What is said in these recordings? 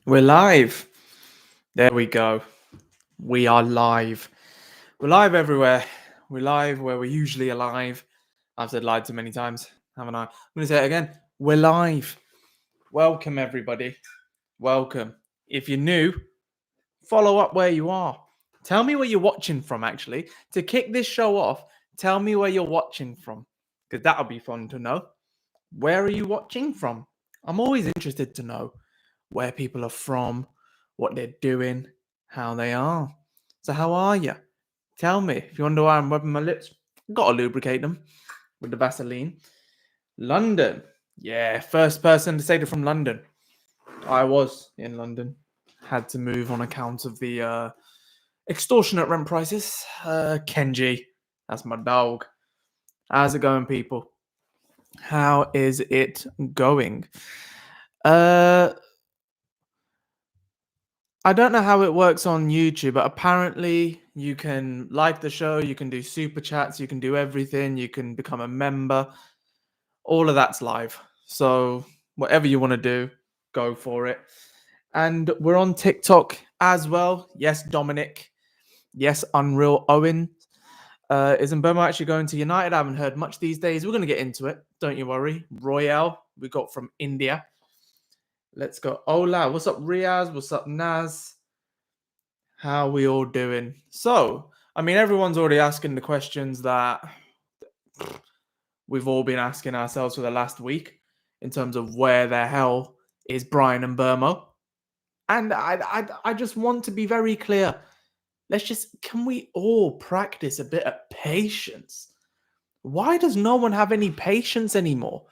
We're live. There we go. We are live. We're live everywhere. We're live where we're usually alive. I've said live too many times, haven't I? I'm going to say it again. We're live. Welcome, everybody. Welcome. If you're new, follow up where you are. Tell me where you're watching from, actually. To kick this show off, tell me where you're watching from, because that'll be fun to know. Where are you watching from? I'm always interested to know where people are from, what they're doing, how they are. So how are you? Tell me. If you wonder why I'm rubbing my lips, gotta lubricate them with the Vaseline. London. Yeah, first person to say they're from London. I was in London. Had to move on account of the extortionate rent prices. Kenji, that's my dog. How's it going, people? How is it going? I don't know how it works on YouTube, but apparently you can like the show, you can do super chats, you can do everything, you can become a member. All of that's live. So whatever you want to do, go for it. And we're on TikTok as well. Yes, Dominic. Yes, Unreal Owen. Is Mbeumo actually going to United? I haven't heard much these days. We're going to get into it. Don't you worry. Royale, we got from India. Let's go. Ola, what's up, Riaz? What's up, Naz? How we all doing? So, I mean, everyone's already asking the questions that we've all been asking ourselves for the last week in terms of where the hell is Bryan and Mbeumo? And I just want to be very clear. Can we all practice a bit of patience? Why does no one have any patience anymore?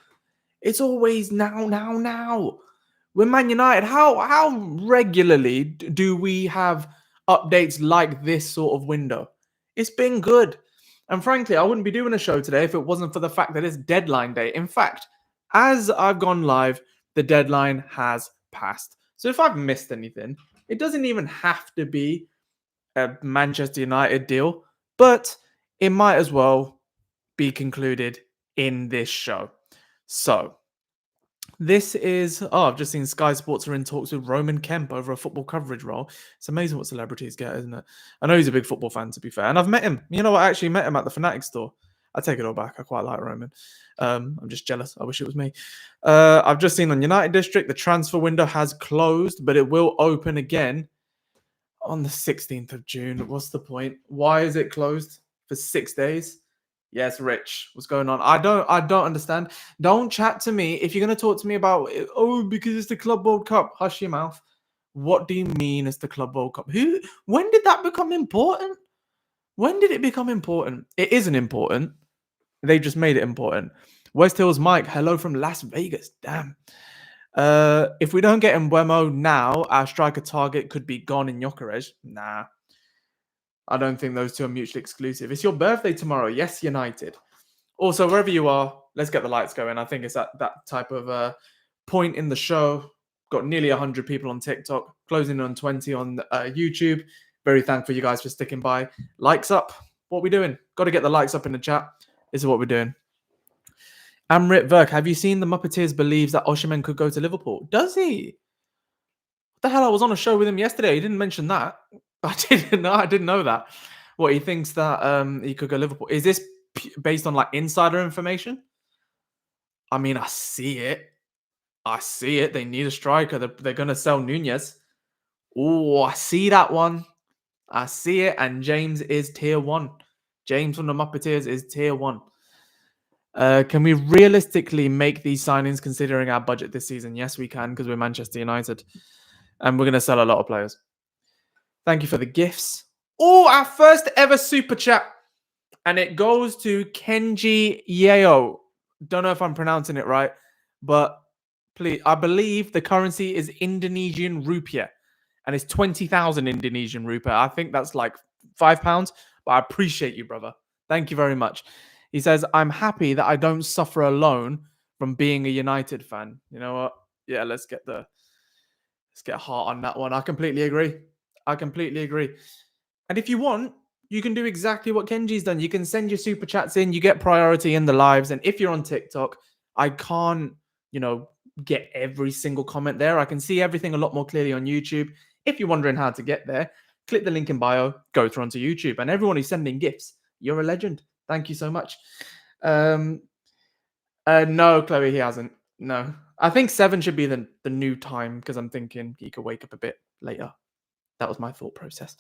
It's always now, now, now. We're Man United. How regularly do we have updates like this sort of window? It's been good. And frankly, I wouldn't be doing a show today if it wasn't for the fact that it's deadline day. In fact, as I've gone live, the deadline has passed. So if I've missed anything, it doesn't even have to be a Manchester United deal, but it might as well be concluded in this show. So, this is, I've just seen Sky Sports are in talks with Roman Kemp over a football coverage role. It's amazing what celebrities get, isn't it? I know he's a big football fan, to be fair. And I've met him. You know, I actually met him at the Fnatic store. I take it all back. I quite like Roman. I'm just jealous. I wish it was me. I've just seen on United District, the transfer window has closed, but it will open again on the 16th of June. What's the point? Why is it closed for 6 days? Yes, Rich. What's going on? I don't understand. Don't chat to me if you're gonna talk to me about because it's the Club World Cup. Hush your mouth. What do you mean it's the Club World Cup? When did that become important? When did it become important? It isn't important. They just made it important. West Hills Mike, hello from Las Vegas. Damn. If we don't get Mbeumo now, our striker target could be gone in Gyökeres. Nah. I don't think those two are mutually exclusive. It's your birthday tomorrow. Yes, United. Also, wherever you are, let's get the lights going. I think it's at that type of point in the show. Got nearly 100 people on TikTok, closing on 20 on YouTube. Very thankful you guys for sticking by. Likes up. What we doing? Got to get the likes up in the chat. This is what we're doing. Amrit Verk, have you seen the Muppeteers believes that Osimhen could go to Liverpool? Does he? What the hell? I was on a show with him yesterday. He didn't mention that. I didn't know. I didn't know that. What he thinks that he could go Liverpool. Is this based on like insider information? I mean, I see it. I see it. They need a striker. They're going to sell Nunez. Oh, I see that one. I see it. And James is tier 1. James from the Muppeteers is tier 1. Can we realistically make these signings considering our budget this season? Yes, we can because we're Manchester United. And we're going to sell a lot of players. Thank you for the gifts. Oh, our first ever super chat. And it goes to Kenji Yeo. Don't know if I'm pronouncing it right, but please, I believe the currency is Indonesian rupiah. And it's 20,000 Indonesian rupiah. I think that's like £5, but I appreciate you, brother. Thank you very much. He says, I'm happy that I don't suffer alone from being a United fan. You know what? Yeah, let's get heart on that one. I completely agree. And if you want, you can do exactly what Kenji's done. You can send your super chats in. You get priority in the lives. And if you're on TikTok, I can't, get every single comment there. I can see everything a lot more clearly on YouTube. If you're wondering how to get there, click the link in bio, go through onto YouTube. And everyone who's sending gifts, you're a legend. Thank you so much. No, Chloe, he hasn't. No. I think 7 should be the new time because I'm thinking he could wake up a bit later. That was my thought process.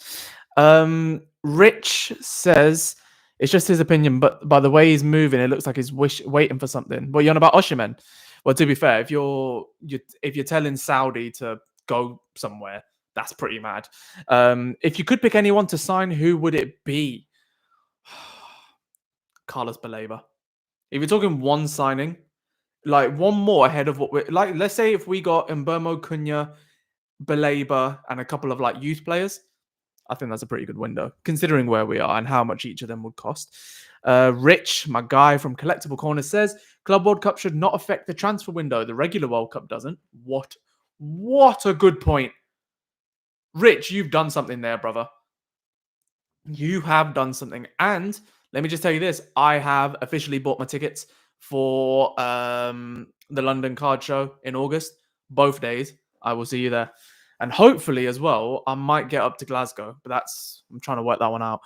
Rich says it's just his opinion, but by the way he's moving, it looks like he's waiting for something. What are you on about Osimhen? Well, to be fair, if you're telling Saudi to go somewhere, that's pretty mad. If you could pick anyone to sign, who would it be? Carlos Baleba. If you're talking one signing, like one more ahead of what we're like, let's say if we got Mbeumo, Cunha, Baleba, and a couple of like youth players, I think that's a pretty good window, considering where we are and how much each of them would cost. Rich, my guy from Collectible Corner, says Club World Cup should not affect the transfer window. The regular World Cup doesn't. What a good point. Rich, you've done something there, brother. You have done something. And let me just tell you this. I have officially bought my tickets for the London Card Show in August. Both days. I will see you there. And hopefully as well, I might get up to Glasgow. But I'm trying to work that one out.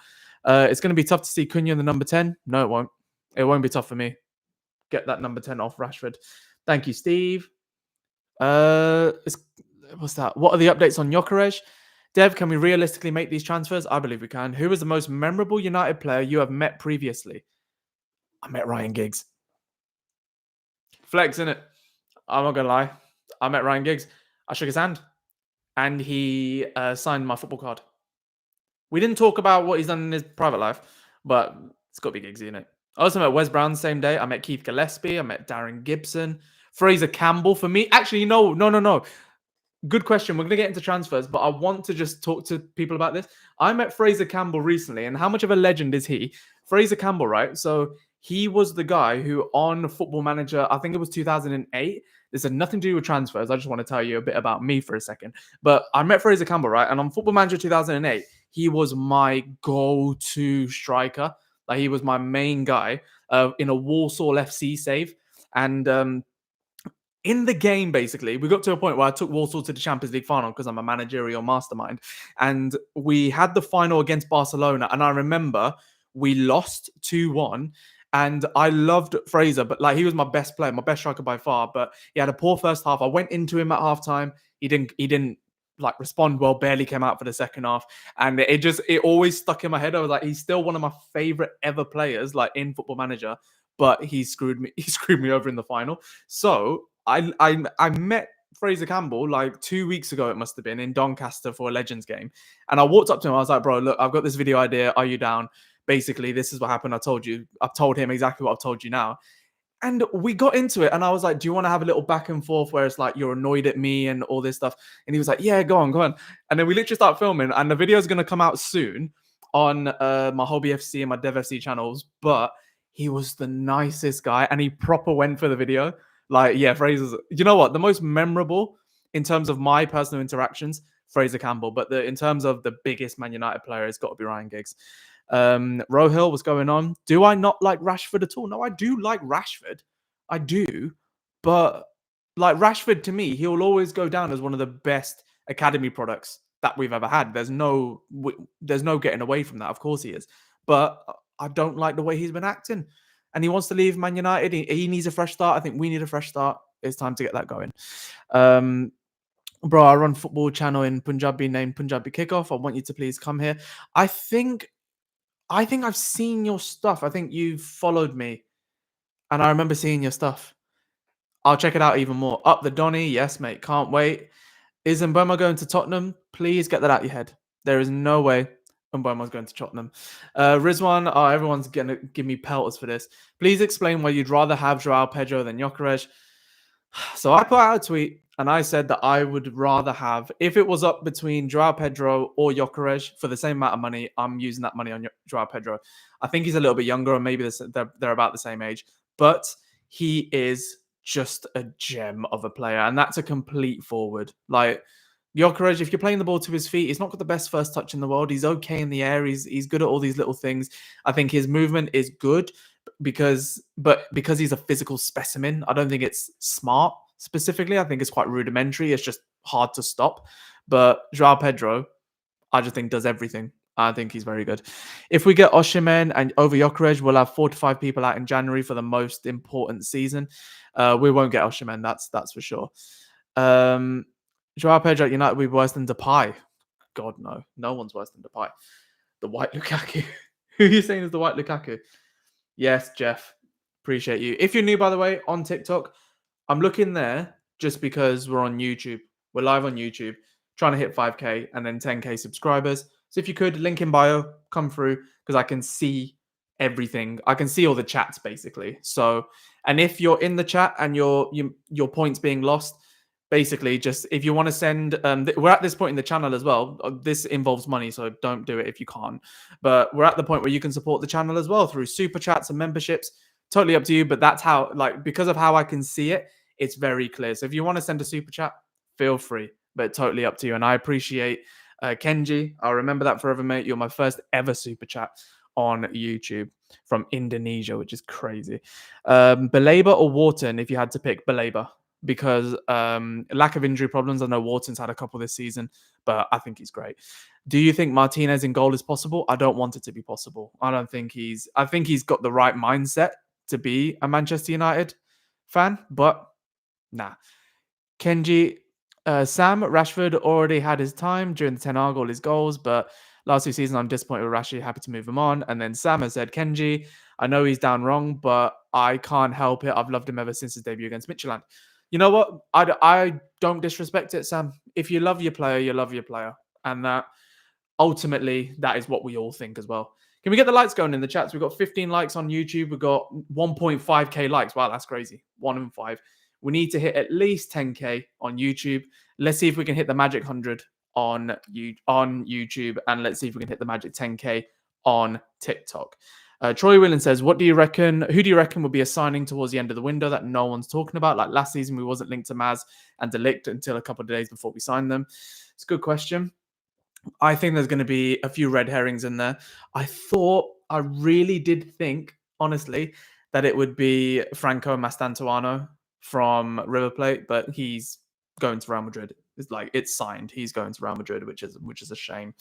It's going to be tough to see Cunha in the number 10. No, it won't. It won't be tough for me. Get that number 10 off Rashford. Thank you, Steve. What's that? What are the updates on Gyökeres? Dev, can we realistically make these transfers? I believe we can. Who is the most memorable United player you have met previously? I met Ryan Giggs. Flex, innit? I'm not going to lie. I met Ryan Giggs. I shook his hand. And he signed my football card. We didn't talk about what he's done in his private life, but it's got to be Giggsy, innit? I also met Wes Brown the same day. I met Keith Gillespie. I met Darren Gibson. Fraser Campbell for me. Actually, no. Good question. We're going to get into transfers, but I want to just talk to people about this. I met Fraser Campbell recently, and how much of a legend is he? Fraser Campbell, right? So he was the guy who on Football Manager, I think it was 2008. This had nothing to do with transfers. I just want to tell you a bit about me for a second. But I met Fraser Campbell, right? And on Football Manager 2008, he was my go-to striker. Like he was my main guy in a Walsall FC save. And in the game, basically, we got to a point where I took Walsall to the Champions League final because I'm a managerial mastermind. And we had the final against Barcelona. And I remember we lost 2-1. And I loved Fraser, but like he was my best player, my best striker by far. But he had a poor first half. I went into him at halftime. He didn't like respond well, barely came out for the second half. And it always stuck in my head. I was like, he's still one of my favorite ever players, like in Football Manager, but he screwed me over in the final. So I met Fraser Campbell like 2 weeks ago, it must have been, in Doncaster for a Legends game. And I walked up to him. I was like, bro, look, I've got this video idea. Are you down? Basically, this is what happened. I've told him exactly what I've told you now. And we got into it. And I was like, do you want to have a little back and forth where it's like, you're annoyed at me and all this stuff? And he was like, yeah, go on. And then we literally start filming. And the video is going to come out soon on my Hobby FC and my Dev FC channels. But he was the nicest guy. And he proper went for the video. Like, yeah, Fraser's, you know what? The most memorable in terms of my personal interactions, Fraser Campbell. But in terms of the biggest Man United player, it's got to be Ryan Giggs. Rohill, what's going on? Do I not like Rashford at all? No, I do like Rashford. I do. But like Rashford, to me, he'll always go down as one of the best academy products that we've ever had. There's no getting away from that. Of course he is. But I don't like the way he's been acting. And he wants to leave Man United. He needs a fresh start. I think we need a fresh start. It's time to get that going. Bro, I run football channel in Punjabi named Punjabi Kickoff. I want you to please come here. I think I've seen your stuff. I think you've followed me. And I remember seeing your stuff. I'll check it out even more. Up the Donny. Yes, mate. Can't wait. Is Mbeumo going to Tottenham? Please get that out of your head. There is no way Mbeumo's going to Tottenham. Rizwan, everyone's going to give me pelters for this. Please explain why you'd rather have Joao Pedro than Gyökeres. So I put out a tweet and I said that I would rather have, if it was up between Joao Pedro or Gyökeres for the same amount of money, I'm using that money on Joao Pedro. I think he's a little bit younger, or maybe they're about the same age, but he is just a gem of a player, and that's a complete forward. Like Gyökeres, if you're playing the ball to his feet, he's not got the best first touch in the world. He's okay in the air. He's good at all these little things. I think his movement is good because he's a physical specimen. I don't think it's smart. specifically. I think it's quite rudimentary. It's just hard to stop. But Joao Pedro, I just think does everything. I think he's very good. If we get Osimhen and over Gyökeres, we'll have 4 to 5 people out in January for the most important season. We won't get Osimhen, that's for sure. Joao Pedro at United will be worse than Depay. God, no. No one's worse than Depay. The white Lukaku. Who are you saying is the white Lukaku? Yes, Jeff. Appreciate you. If you're new, by the way, on TikTok, I'm looking there just because we're on YouTube. We're live on YouTube, trying to hit 5K and then 10K subscribers. So if you could, link in bio, come through because I can see everything. I can see all the chats basically. So, and if you're in the chat and your points being lost, basically just if you want to send, we're at this point in the channel as well. This involves money, so don't do it if you can't. But we're at the point where you can support the channel as well through super chats and memberships. Totally up to you, but that's how, like, because of how I can see it, it's very clear. So if you want to send a super chat, feel free, but totally up to you. And I appreciate Kenji. I'll remember that forever, mate. You're my first ever super chat on YouTube from Indonesia, which is crazy. Baleba or Wharton, if you had to pick? Baleba, because lack of injury problems. I know Wharton's had a couple this season, but I think he's great. Do you think Martinez in goal is possible? I don't want it to be possible. I think he's got the right mindset to be a Manchester United fan, but nah. Kenji, Sam Rashford already had his time during the Ten Hag, all his goals, but last 2 seasons I'm disappointed with Rashford, happy to move him on. And then Sam has said, Kenji, I know he's down wrong, but I can't help it. I've loved him ever since his debut against Midtjylland. You know what? I don't disrespect it, Sam. If you love your player, you love your player. And that ultimately, that is what we all think as well. Can we get the likes going in the chats? We've got 15 likes on YouTube. We've got 1.5K likes. Wow, that's crazy. 1 in 5. We need to hit at least 10K on YouTube. Let's see if we can hit the magic 100 on YouTube. And let's see if we can hit the magic 10K on TikTok. Troy Willen says, who do you reckon will be a signing towards the end of the window that no one's talking about? Like last season, we wasn't linked to Maz and De Ligt until a couple of days before we signed them. It's a good question. I think there's going to be a few red herrings in there. I really did think, honestly, that it would be Franco Mastantuano from River Plate, but he's going to Real Madrid. It's signed. He's going to Real Madrid, which is a shame.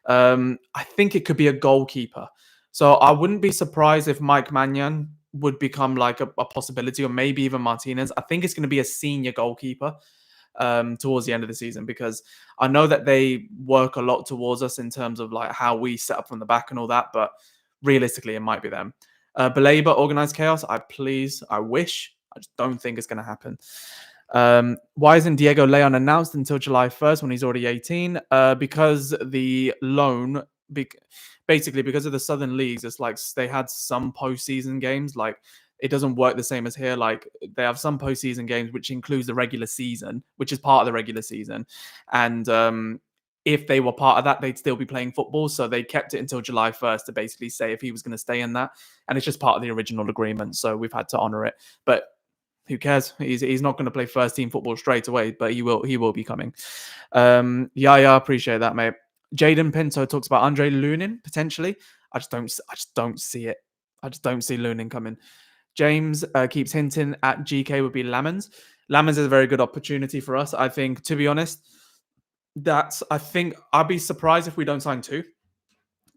I think it could be a goalkeeper. So I wouldn't be surprised if Mike Maignan would become like a possibility, or maybe even Martinez. I think it's going to be a senior goalkeeper towards the end of the season, because I know that they work a lot towards us in terms of like how we set up from the back and all that, but realistically it might be them. Baleba, organized chaos. I wish. I just don't think it's going to happen. Why isn't Diego Leon announced until July 1st when he's already 18? Because the loan, basically because of the Southern Leagues, it's like they had some postseason games. Like it doesn't work the same as here. Like they have some postseason games, which includes the regular season, which is part of the regular season. And if they were part of that, they'd still be playing football. So they kept it until July 1st to basically say if he was going to stay in that. And it's just part of the original agreement. So we've had to honor it. But who cares? He's not going to play first team football straight away, but he will be coming. Yeah, appreciate that, mate. Jaden Pinto talks about Andre Lunin potentially. I just don't see it. I just don't see Lunin coming. James keeps hinting at GK would be Lamens. Lamens is a very good opportunity for us. I think, to be honest, I think I'd be surprised if we don't sign 2.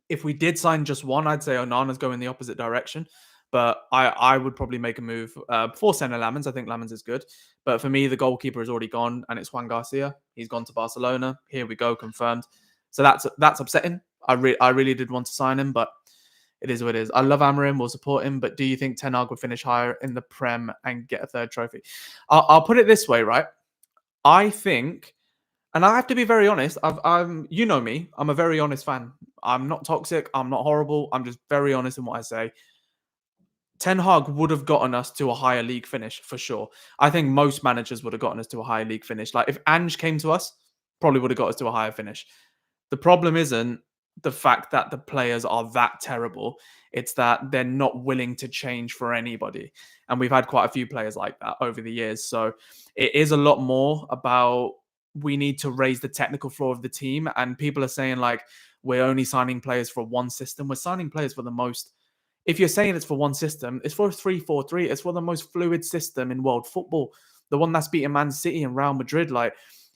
If we did sign just 1, I'd say Onana's going in the opposite direction. But I would probably make a move for Senna Lamens. I think Lamens is good. But for me, the goalkeeper is already gone, and it's Juan Garcia. He's gone to Barcelona. Here we go, confirmed. So that's upsetting. I really did want to sign him, but it is what it is. I love Amorim. We'll support him. But do you think Ten Hag will finish higher in the Prem and get a 3rd trophy? I'll put it this way, right? I think, and I have to be very honest. I'm you know me. I'm a very honest fan. I'm not toxic. I'm not horrible. I'm just very honest in what I say. Ten Hag would have gotten us to a higher league finish for sure. I think most managers would have gotten us to a higher league finish. Like if Ange came to us, probably would have got us to a higher finish. The problem isn't the fact that the players are that terrible. It's that they're not willing to change for anybody. And we've had quite a few players like that over the years. So it is a lot more about we need to raise the technical floor of the team. And people are saying like, we're only signing players for one system. We're signing players for the most. If you're saying it's for one system, it's for a 3-4-3. It's for the most fluid system in world football. the one that's beating Man City and Real Madrid. Like,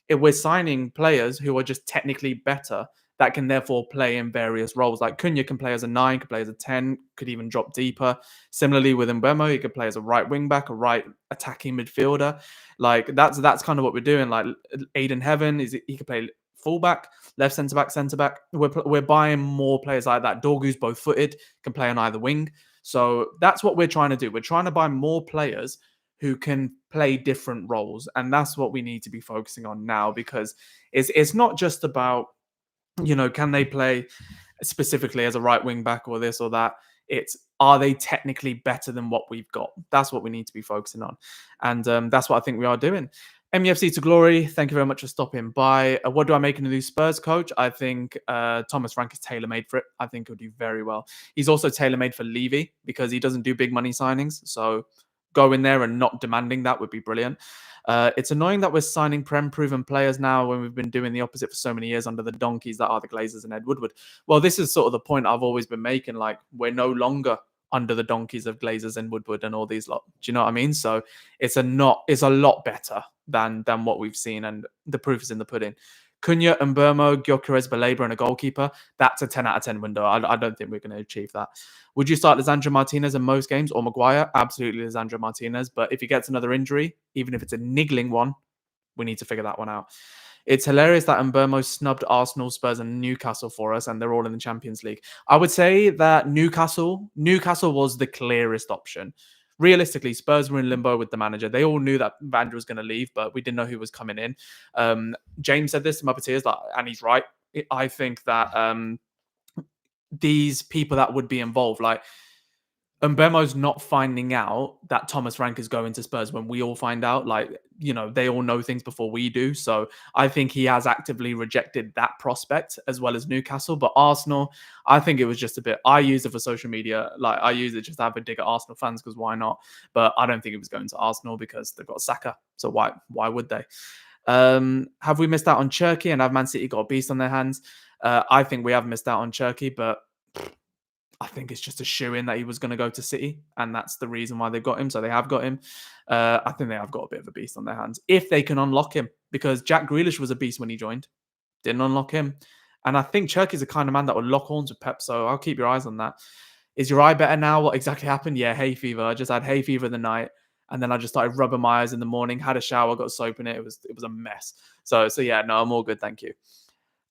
if we're signing players who are just technically better that can therefore play in various roles. Like Cunha can play as a 9, could play as a 10, could even drop deeper. Similarly with Mbeumo, he could play as a right wing back, a right attacking midfielder. Like that's kind of what we're doing. Like Aiden Heaven he could play fullback, left centre back, centre back. We're buying more players like that. Dorgu's both footed, can play on either wing. So that's what we're trying to do. We're trying to buy more players who can play different roles, and that's what we need to be focusing on now, because it's not just about, can they play specifically as a right wing back or this or that. It's, are they technically better than what we've got? That's what we need to be focusing on, and that's what I think we are doing. MUFC to glory. Thank you very much for stopping by. What do I make in the new Spurs coach? I think Thomas Frank is tailor made for it. I think he'll do very well. He's also tailor made for Levy because he doesn't do big money signings. So go in there and not demanding that would be brilliant. It's annoying that we're signing Prem-proven players now when we've been doing the opposite for so many years under the donkeys that are the Glazers and Ed Woodward. Well, this is sort of the point I've always been making. Like, we're no longer under the donkeys of Glazers and Woodward and all these lot. Do you know what I mean? So it's a lot better than what we've seen, and the proof is in the pudding. Cunha, Mbeumo, Gyökeres, Baleba, and a goalkeeper. That's a 10 out of 10 window. I don't think we're going to achieve that. Would you start Lisandro Martinez in most games or Maguire? Absolutely Lisandro Martinez. But if he gets another injury, even if it's a niggling one, we need to figure that one out. It's hilarious that Mbeumo snubbed Arsenal, Spurs, and Newcastle for us, and they're all in the Champions League. I would say that Newcastle was the clearest option. Realistically, Spurs were in limbo with the manager. They all knew that Vander was going to leave, but we didn't know who was coming in. James said this to Muppeteers, and he's right. I think that these people that would be involved, like Mbeumo's not finding out that Thomas Frank is going to Spurs when we all find out. Like, they all know things before we do. So I think he has actively rejected that prospect as well as Newcastle. But Arsenal, I think it was just a bit, I use it for social media. Like, I use it just to have a dig at Arsenal fans because why not? But I don't think it was going to Arsenal because they've got Saka. So why would they? Have we missed out on Turkey and have Man City got a beast on their hands? I think we have missed out on Turkey, but I think it's just a shoe-in that he was going to go to City, and that's the reason why they've got him. So they have got him. I think they have got a bit of a beast on their hands if they can unlock him, because Jack Grealish was a beast when he joined. Didn't unlock him. And I think Cherky's the kind of man that would lock horns with Pep, so I'll keep your eyes on that. Is your eye better now? What exactly happened? Yeah, hay fever. I just had hay fever the night, and then I just started rubbing my eyes in the morning, had a shower, got soap in it. It was a mess. So yeah, no, I'm all good, thank you.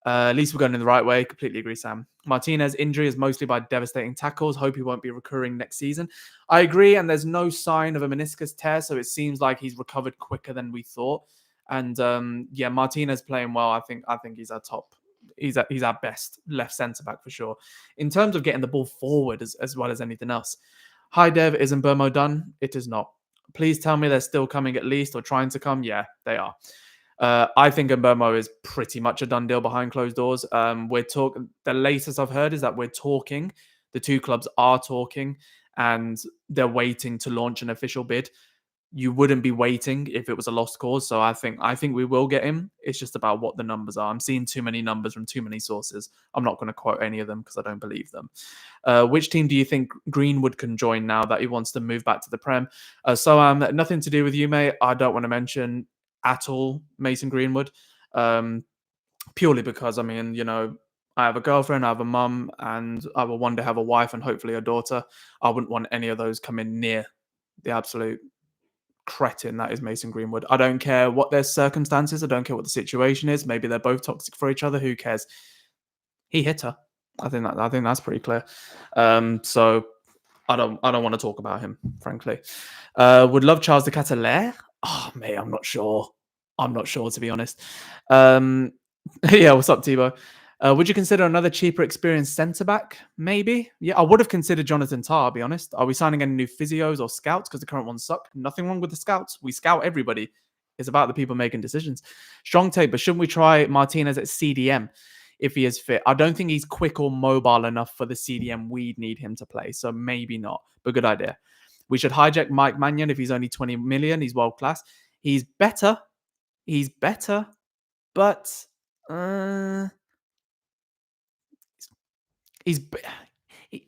At least we're going in the right way. Completely agree, Sam. Martinez injury is mostly by devastating tackles. Hope he won't be recurring next season. I agree, and there's no sign of a meniscus tear, so it seems like he's recovered quicker than we thought. And yeah, Martinez playing well. I think he's our top. He's our best left centre back for sure. In terms of getting the ball forward as well as anything else. Hi Dev, is Mbeumo done? It is not. Please tell me they're still coming at least or trying to come. Yeah, they are. I think Mbeumo is pretty much a done deal behind closed doors. The latest I've heard is that we're talking. The two clubs are talking, and they're waiting to launch an official bid. You wouldn't be waiting if it was a lost cause. So I think we will get him. It's just about what the numbers are. I'm seeing too many numbers from too many sources. I'm not going to quote any of them because I don't believe them. Which team do you think Greenwood can join now that he wants to move back to the Prem? Nothing to do with you, mate. I don't want to mention at all Mason Greenwood, purely because, I mean, I have a girlfriend, I have a mum, and I will one day have a wife and hopefully a daughter. I wouldn't want any of those coming near the absolute cretin that is Mason Greenwood. I don't care what their circumstances. I don't care what the situation is. Maybe they're both toxic for each other. Who cares? He hit her. I think that's pretty clear. So I don't want to talk about him, frankly. Would love Charles de Catalaire. Oh, mate, I'm not sure. To be honest. Yeah, what's up, Tebow? Would you consider another cheaper experienced centre-back? Maybe. Yeah, I would have considered Jonathan Tah, I'll be honest. Are we signing any new physios or scouts because the current ones suck? Nothing wrong with the scouts. We scout everybody. It's about the people making decisions. Strong take, but shouldn't we try Martinez at CDM if he is fit? I don't think he's quick or mobile enough for the CDM we'd need him to play, so maybe not, but good idea. We should hijack Mike Mannion if he's only 20 million. He's world class. He's better, but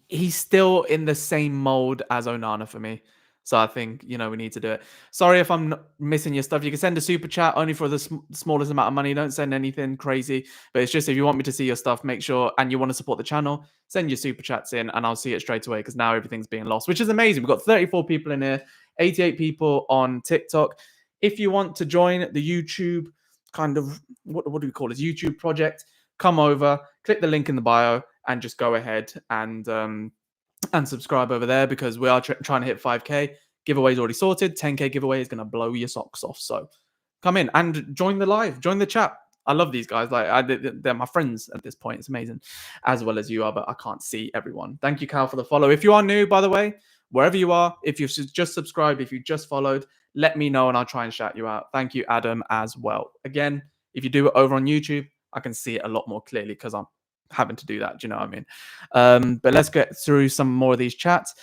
he's still in the same mold as Onana for me. So I think, we need to do it. Sorry if I'm missing your stuff. You can send a super chat only for the smallest amount of money. Don't send anything crazy. But it's just if you want me to see your stuff, make sure, and you want to support the channel, send your super chats in and I'll see it straight away because now everything's being lost, which is amazing. We've got 34 people in here, 88 people on TikTok. If you want to join the YouTube kind of, what do we call it? YouTube project, come over, click the link in the bio and just go ahead and subscribe over there because we are trying to hit 5K. Giveaway's already sorted. 10K giveaway is going to blow your socks off. So come in and join the live, join the chat. I love these guys. They're my friends at this point. It's amazing, as well as you are, but I can't see everyone. Thank you, Cal, for the follow. If you are new, by the way, wherever you are, if you've just subscribed, if you just followed, let me know and I'll try and shout you out. Thank you, Adam, as well. Again, if you do it over on YouTube, I can see it a lot more clearly because I'm having to do that. Do you know what I mean? But let's get through some more of these chats.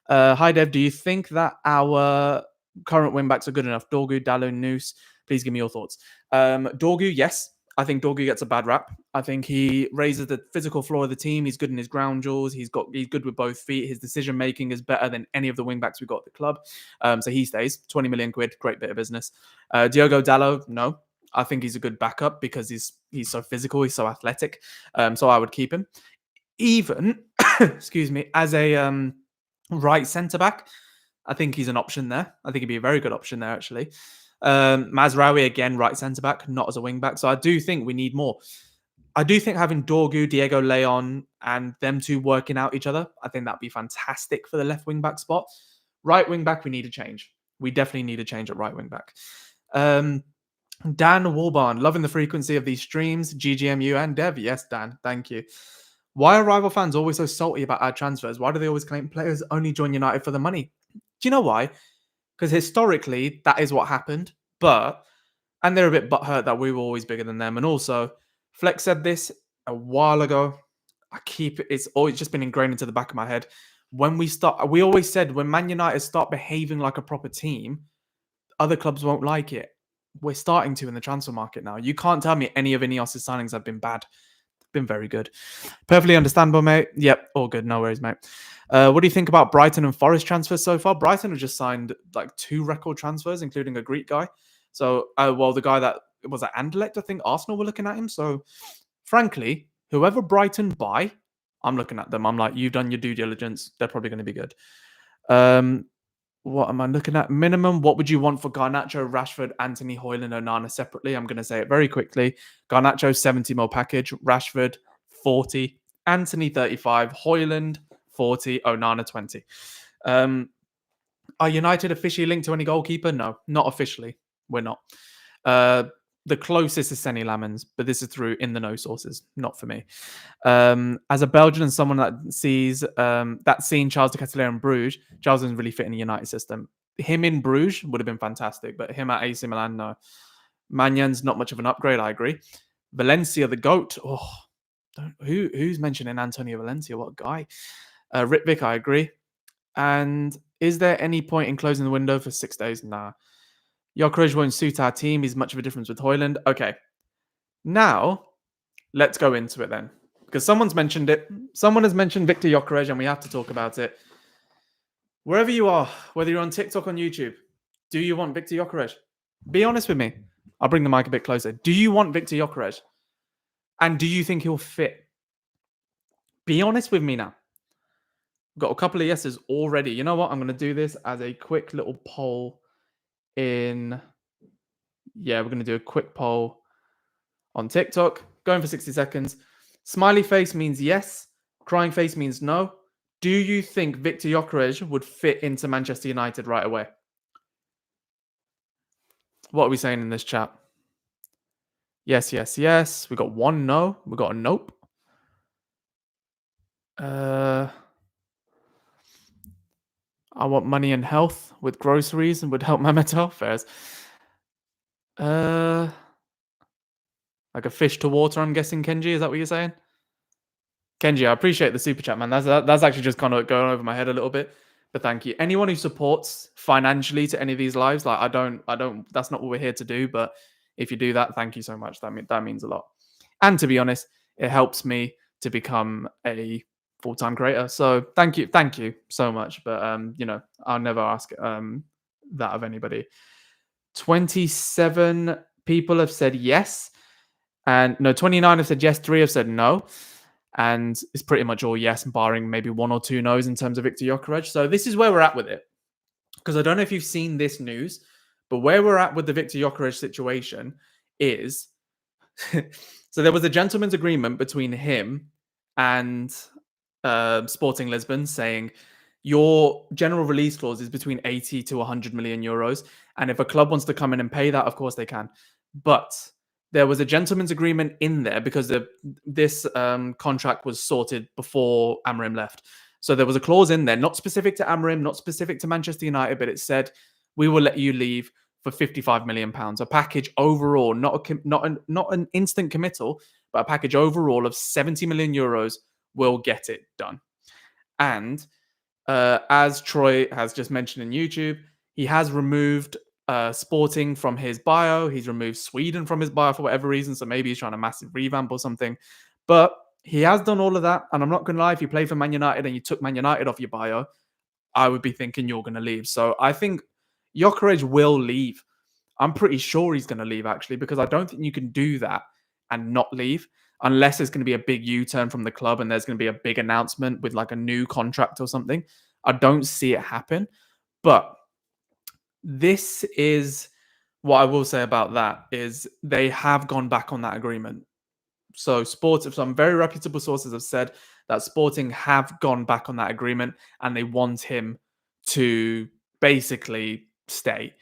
Hi, Dev. Do you think that our current wing backs are good enough? Dorgu, Dallo, Noose. Please give me your thoughts. Dorgu, yes. I think Dorgu gets a bad rap. I think he raises the physical floor of the team. He's good in his ground jewels. He's good with both feet. His decision making is better than any of the wing backs we got at the club. So he stays. 20 million quid, great bit of business. Diogo Dallo, no. I think he's a good backup because he's so physical, he's so athletic. So I would keep him. Even, excuse me, as a right centre back, I think he's an option there. I think he'd be a very good option there, actually. Mazraoui, again, right centre back, not as a wing back. So I do think we need more. I do think having Dorgu, Diego Leon, and them two working out each other, I think that'd be fantastic for the left wing back spot. Right wing back, we need a change. We definitely need a change at right wing back. Dan Warbarn, loving the frequency of these streams. GGMU and Dev. Yes, Dan, thank you. Why are rival fans always so salty about our transfers? Why do they always claim players only join United for the money? Do you know why? Because historically, that is what happened. And they're a bit butthurt that we were always bigger than them. And also, Flex said this a while ago. It's always just been ingrained into the back of my head. We always said when Man United start behaving like a proper team, other clubs won't like it. We're starting to in the transfer market now. You can't tell me any of Ineos' signings have been bad. They've been very good. Perfectly understandable, mate. Yep, all good. No worries, mate. What do you think about Brighton and Forest transfers so far? Brighton have just signed like 2 record transfers, including a Greek guy. So, the guy that was at Anderlecht, I think Arsenal were looking at him. So, frankly, whoever Brighton buy, I'm looking at them. I'm like, you've done your due diligence. They're probably going to be good. What am I looking at? Minimum, what would you want for Garnacho, Rashford, Anthony, Højlund, Onana separately? I'm going to say it very quickly. Garnacho, 70 mil package. Rashford, 40. Anthony, 35. Højlund, 40. Onana, 20. Are United officially linked to any goalkeeper? No, not officially. We're not. The closest is Senny Lamens, but this is through in the know sources, not for me. As a Belgian and someone that sees seen Charles de Ketelaere in Bruges, Charles doesn't really fit in the United system. Him in Bruges would have been fantastic, but him at AC Milan, no. Manyan's not much of an upgrade, I agree. Valencia, the GOAT. Oh, who's mentioning Antonio Valencia? What a guy. Ritvic, I agree. And is there any point in closing the window for 6 days? Nah. Gyökeres won't suit our team. He's much of a difference with Højlund. Okay. Now, let's go into it then. Because someone's mentioned it. Someone has mentioned Viktor Gyokeres, and we have to talk about it. Wherever you are, whether you're on TikTok or on YouTube, do you want Viktor Gyokeres? Be honest with me. I'll bring the mic a bit closer. Do you want Viktor Gyokeres? And do you think he'll fit? Be honest with me now. Got a couple of yeses already. You know what? I'm going to do this as a quick little poll we're going to do a quick poll on TikTok. Going for 60 seconds. Smiley face means yes. Crying face means no. Do you think Viktor Gyokeres would fit into Manchester United right away? What are we saying in this chat? Yes, yes, yes. We got 1 no. We got a nope. I want money and health with groceries and would help my mental health fares. Like a fish to water, I'm guessing, Kenji. Is that what you're saying? Kenji, I appreciate the super chat, man. That's actually just kind of going over my head a little bit. But thank you. Anyone who supports financially to any of these lives, like I don't, that's not what we're here to do. But if you do that, thank you so much. That means a lot. And to be honest, it helps me to become a full-time creator. So thank you so much. But I'll never ask that of anybody. 27 people have said yes, and no, 29 have said yes, 3 have said no. And it's pretty much all yes, barring maybe 1 or 2 no's in terms of Viktor Gyokeres. So this is where we're at with it. Because I don't know if you've seen this news, but where we're at with the Viktor Gyokeres situation is so there was a gentleman's agreement between him and Sporting Lisbon saying your general release clause is between 80 to 100 million euros. And if a club wants to come in and pay that, of course they can. But there was a gentleman's agreement in there because this contract was sorted before Amorim left. So there was a clause in there, not specific to Amorim, not specific to Manchester United, but it said, we will let you leave for 55 million pounds, a package overall, not an instant committal, but a package overall of 70 million euros will get it done. And as Troy has just mentioned in YouTube, he has removed Sporting from his bio. He's removed Sweden from his bio for whatever reason. So maybe he's trying a massive revamp or something. But he has done all of that. And I'm not going to lie, if you play for Man United and you took Man United off your bio, I would be thinking you're going to leave. So I think Gyökeres will leave. I'm pretty sure he's going to leave, actually, because I don't think you can do that and not leave unless there's going to be a big U-turn from the club and there's going to be a big announcement with like a new contract or something. I don't see it happen. But this is what I will say about that is they have gone back on that agreement. So some very reputable sources have said that Sporting have gone back on that agreement and they want him to basically stay.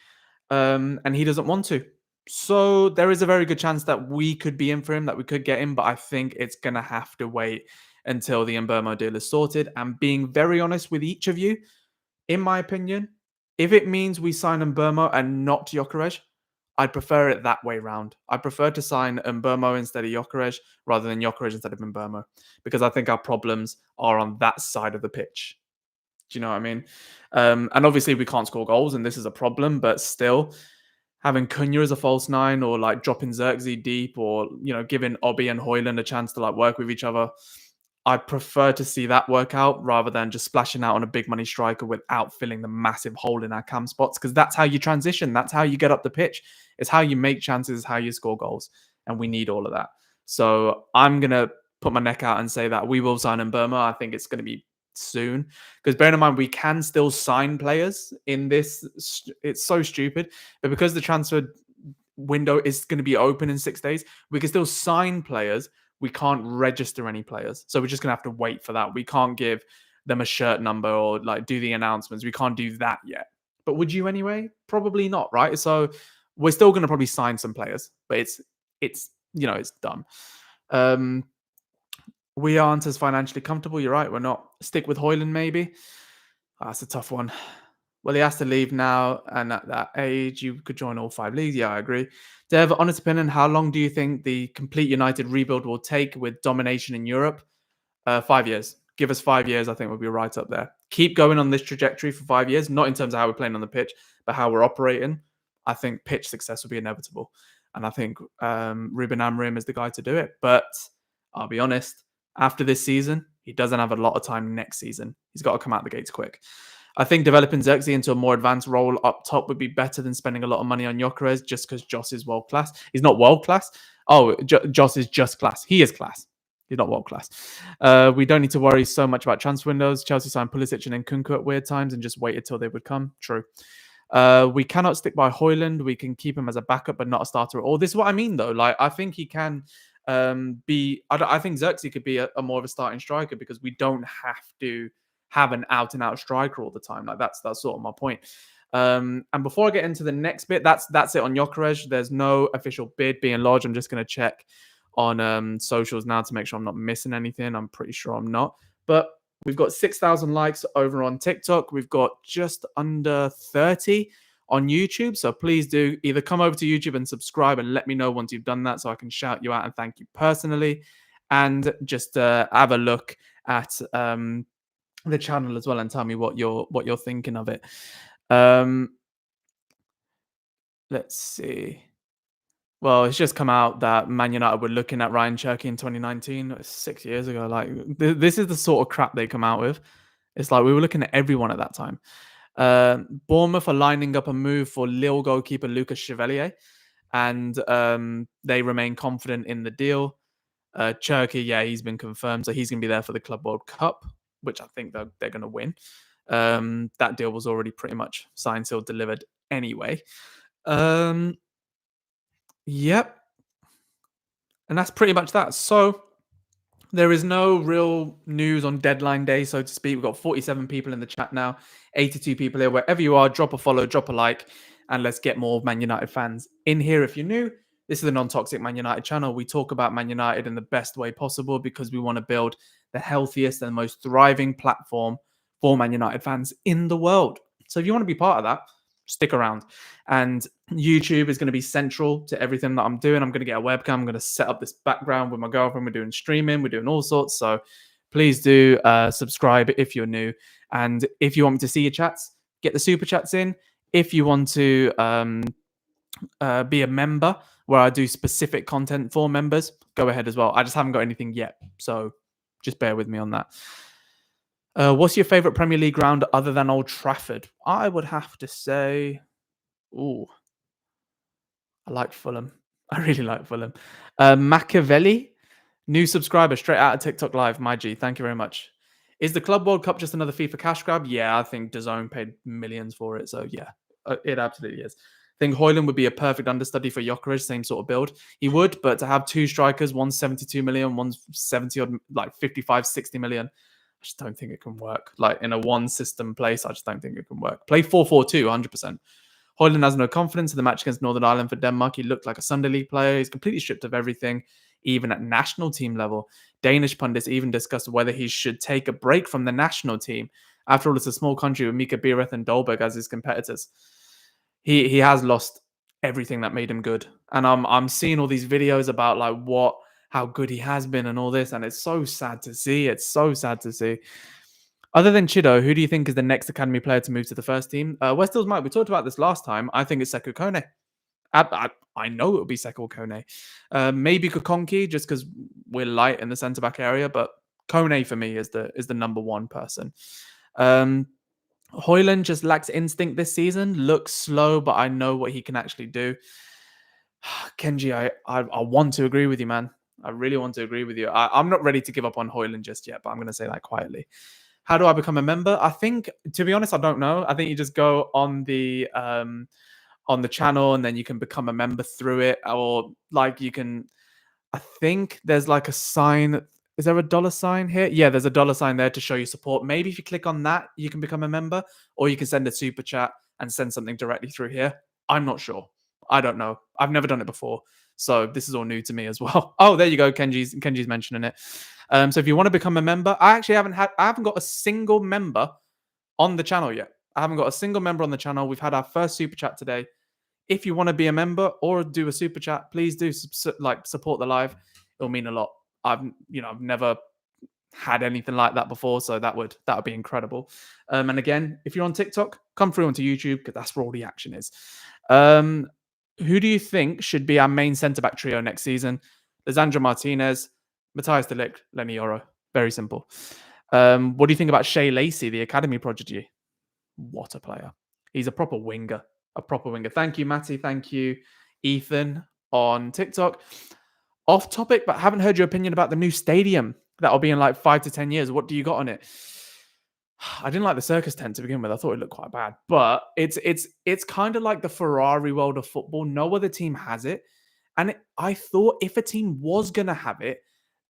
And he doesn't want to. So there is a very good chance that we could be in for him, that we could get him, but I think it's going to have to wait until the Mbeumo deal is sorted. And being very honest with each of you, in my opinion, if it means we sign Mbeumo and not Gyökeres, I'd prefer it that way round. I prefer to sign Mbeumo instead of Gyökeres rather than Gyökeres instead of Mbeumo, because I think our problems are on that side of the pitch. Do you know what I mean? And obviously we can't score goals, and this is a problem. But still, having Cunha as a false nine, or like dropping Xerxes deep, or giving Obi and Højlund a chance to like work with each other, I prefer to see that work out rather than just splashing out on a big money striker without filling the massive hole in our cam spots. Because that's how you transition. That's how you get up the pitch. It's how you make chances. It's how you score goals, and we need all of that. So I'm gonna put my neck out and say that we will sign Mbeumo. I think it's going to be soon, because bearing in mind we can still sign players in this. It's so stupid, but because the transfer window is going to be open in 6 days, we can still sign players. We can't register any players, so we're just gonna have to wait for that. We can't give them a shirt number or like do the announcements. We can't do that yet. But would you anyway? Probably not, right? So we're still gonna probably sign some players, but it's done. We aren't as financially comfortable. You're right. We're not. Stick with Højlund, maybe. Oh, that's a tough one. Well, he has to leave now, and at that age, you could join all 5 leagues. Yeah, I agree. Dev, honest opinion, how long do you think the complete United rebuild will take with domination in Europe? 5 years. Give us 5 years, I think we'll be right up there. Keep going on this trajectory for 5 years, not in terms of how we're playing on the pitch, but how we're operating. I think pitch success will be inevitable. And I think Ruben Amorim is the guy to do it. But I'll be honest, after this season, he doesn't have a lot of time next season. He's got to come out the gates quick. I think developing Xerxes into a more advanced role up top would be better than spending a lot of money on Gyökeres just because Joss is world class. He's not world class. Oh, Joss is just class. He is class. He's not world class. We don't need to worry so much about transfer windows. Chelsea signed Pulisic and Nkunku at weird times and just waited till they would come. True. We cannot stick by Højlund. We can keep him as a backup, but not a starter at all. This is what I mean, though. Like, I think he can be. I think Xerxes could be a more of a starting striker because we don't have to have an out-and-out striker all the time. Like that's sort of my point. And before I get into the next bit, that's it on Gyökeres. There's no official bid being lodged. I'm just going to check on socials now to make sure I'm not missing anything. I'm pretty sure I'm not. But we've got 6,000 likes over on TikTok. We've got just under 30 on YouTube. So please do either come over to YouTube and subscribe and let me know once you've done that so I can shout you out and thank you personally. And just have a look at the channel as well and tell me what you're thinking of it. Let's see. Well, it's just come out that Man United were looking at Ryan Cherky in 2019. It's 6 years ago. Like this is the sort of crap they come out with. It's like we were looking at everyone at that time. Bournemouth are lining up a move for Lille goalkeeper Lucas Chevalier, and they remain confident in the deal. Cherky, yeah, he's been confirmed, so he's going to be there for the Club World Cup, which I think they're going to win. That deal was already pretty much signed, sealed, delivered anyway. Yep, and that's pretty much that. So there is no real news on deadline day, so to speak. We've got 47 people in the chat now, 82 people here. Wherever you are, drop a follow, drop a like, and let's get more Man United fans in here. If you're new, this is the Non-Toxic Man United channel. We talk about Man United in the best way possible because we want to build the healthiest and most thriving platform for Man United fans in the world. So if you want to be part of that, stick around. And YouTube is going to be central to everything that I'm doing. I'm going to get a webcam. I'm going to set up this background with my girlfriend. We're doing streaming. We're doing all sorts. So please do subscribe if you're new. And if you want me to see your chats, get the super chats in. If you want to be a member where I do specific content for members, go ahead as well. I just haven't got anything yet. So just bear with me on that. What's your favorite Premier League ground other than Old Trafford? I would have to say, ooh, I like Fulham. I really like Fulham. Machiavelli, new subscriber straight out of TikTok Live. My G, thank you very much. Is the Club World Cup just another FIFA cash grab? Yeah, I think DAZN paid millions for it. So yeah, it absolutely is. I think Højlund would be a perfect understudy for Gyökeres, same sort of build. He would, but to have two strikers, one's 72 million, one's 70 odd, like 55, 60 million, I just don't think it can work. Like in a one system place, I just don't think it can work. Play 4-4-2, 100%. Højlund has no confidence in the match against Northern Ireland for Denmark. He looked like a Sunday League player. He's completely stripped of everything, even at national team level. Danish pundits even discussed whether he should take a break from the national team. After all, it's a small country with Mika Biereth and Dolberg as his competitors. He has lost everything that made him good. And I'm seeing all these videos about like how good he has been and all this, and it's so sad to see. It's so sad to see. Other than Chido, who do you think is the next academy player to move to the first team? West Hills Mike, we talked about this last time. I think it's Sekou Kone. I know it would be Sekou Kone. Maybe Kokonki, just because we're light in the centre back area, but Kone for me is the number one person. Højlund just lacks instinct this season. Looks slow, but I know what he can actually do. Kenji, I want to agree with you, man. I really want to agree with you. I'm not ready to give up on Højlund just yet, but I'm going to say that quietly. How do I become a member? I think, to be honest, I don't know. I think you just go on the channel and then you can become a member through it, or like you can. I think there's like a sign. Is there a dollar sign here? Yeah, there's a dollar sign there to show you support. Maybe if you click on that, you can become a member, or you can send a super chat and send something directly through here. I'm not sure. I don't know. I've never done it before, so this is all new to me as well. Oh, there you go. Kenji's mentioning it. So if you want to become a member, I haven't got a single member on the channel yet. I haven't got a single member on the channel. We've had our first super chat today. If you want to be a member or do a super chat, please do support the live. It'll mean a lot. I've never had anything like that before, so that would be incredible. And again, if you're on TikTok, come through onto YouTube because that's where all the action is. Who do you think should be our main centre back trio next season? Lisandro Martinez, Matthias de Ligt, Lenny Yoro. Very simple. What do you think about Shea Lacey, the academy prodigy? What a player. He's a proper winger. A proper winger. Thank you, Matty. Thank you, Ethan, on TikTok. Off topic, but haven't heard your opinion about the new stadium that'll be in like 5 to 10 years. What do you got on it? I didn't like the circus tent to begin with. I thought it looked quite bad. But it's kind of like the Ferrari world of football. No other team has it. And I thought if a team was going to have it,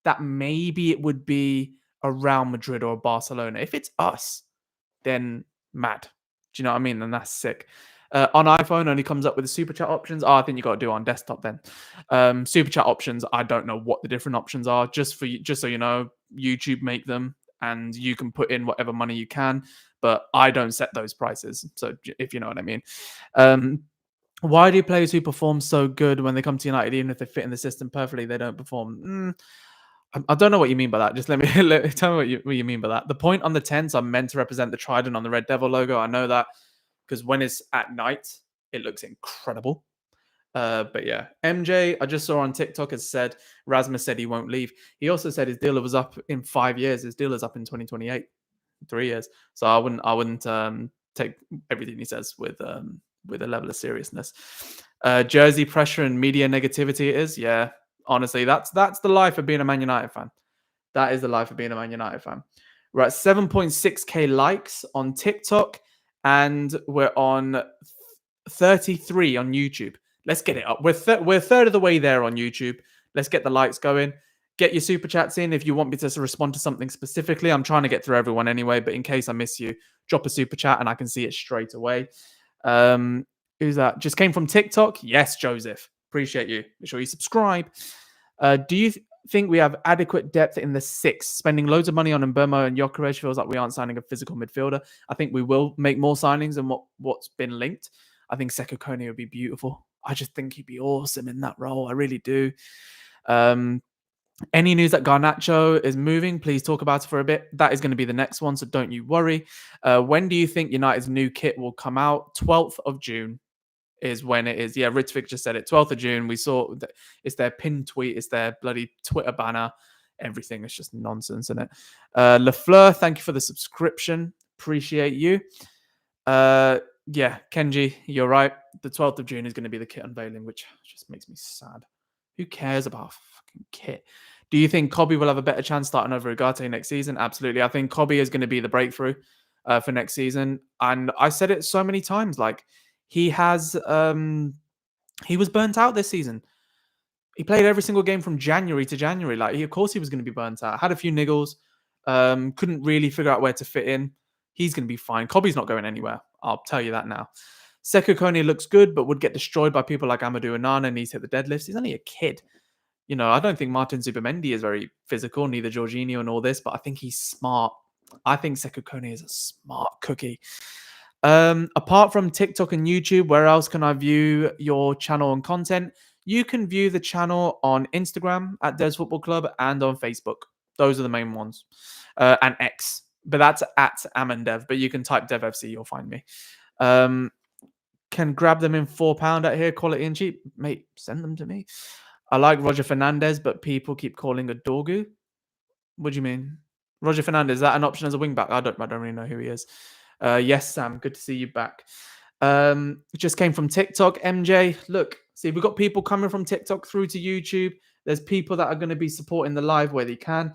that maybe it would be a Real Madrid or a Barcelona. If it's us, then mad. Do you know what I mean? Then that's sick. On iPhone, only comes up with the super chat options. I think you got to do it on desktop then. Super chat options, I don't know what the different options are. Just so you know, YouTube make them, and you can put in whatever money you can. But I don't set those prices. So if you know what I mean. Why do players who perform so good when they come to United, even if they fit in the system perfectly, they don't perform? I don't know what you mean by that. Just tell me what you mean by that. The point on the tents are meant to represent the trident on the Red Devil logo. I know that because when it's at night, it looks incredible. But yeah, MJ, I just saw on TikTok has said Rasmus said he won't leave. He also said his deal was up in 5 years. His deal is up in 2028, 3 years. So I wouldn't take everything he says with a level of seriousness. Jersey pressure and media negativity it is. Yeah, honestly, that's the life of being a Man United fan. That is the life of being a Man United fan. We're at 7.6k likes on TikTok, and we're on 33 on YouTube. Let's get it up. We're a third of the way there on YouTube. Let's get the likes going. Get your super chats in if you want me to respond to something specifically. I'm trying to get through everyone anyway, but in case I miss you, drop a super chat and I can see it straight away. Who's that? Just came from TikTok. Yes, Joseph. Appreciate you. Make sure you subscribe. Do you think we have adequate depth in the six? Spending loads of money on Mbeumo and Gyökeres feels like we aren't signing a physical midfielder. I think we will make more signings than what's been linked. I think Seko Kone would be beautiful. I just think he'd be awesome in that role. I really do. Any news that Garnacho is moving, please talk about it for a bit. That is going to be the next one, so don't you worry. When do you think United's new kit will come out? 12th of June is when it is. Yeah, Ritvik just said it. 12th of June. We saw it's their pinned tweet. It's their bloody Twitter banner. Everything is just nonsense, isn't it? LaFleur, thank you for the subscription. Appreciate you. Yeah, Kenji, you're right. The 12th of June is going to be the kit unveiling, which just makes me sad. Who cares about a fucking kit? Do you think Kobe will have a better chance starting over Ugarte next season? Absolutely. I think Kobe is going to be the breakthrough for next season. And I said it so many times, like he was burnt out this season. He played every single game from January to January. Like, of course he was going to be burnt out. Had a few niggles. Couldn't really figure out where to fit in. He's going to be fine. Kobe's not going anywhere. I'll tell you that now. Seko Kone looks good, but would get destroyed by people like Amadou Onana and needs to hit the deadlifts. He's only a kid. You know, I don't think Martin Zubimendi is very physical, neither Jorginho and all this, but I think he's smart. I think Seko Kone is a smart cookie. Apart from TikTok and YouTube, where else can I view your channel and content? You can view the channel on Instagram at Des Football Club and on Facebook. Those are the main ones. And X. But that's at Amandev. But you can type DevFC, you'll find me. Can grab them in £4 out here, quality and cheap. Mate, send them to me. I like Roger Fernandez, but people keep calling a Dorgu. What do you mean? Roger Fernandez, is that an option as a wing back? I don't really know who he is. Yes, Sam, good to see you back. Just came from TikTok. MJ, look, see, we've got people coming from TikTok through to YouTube. There's people that are going to be supporting the live where they can.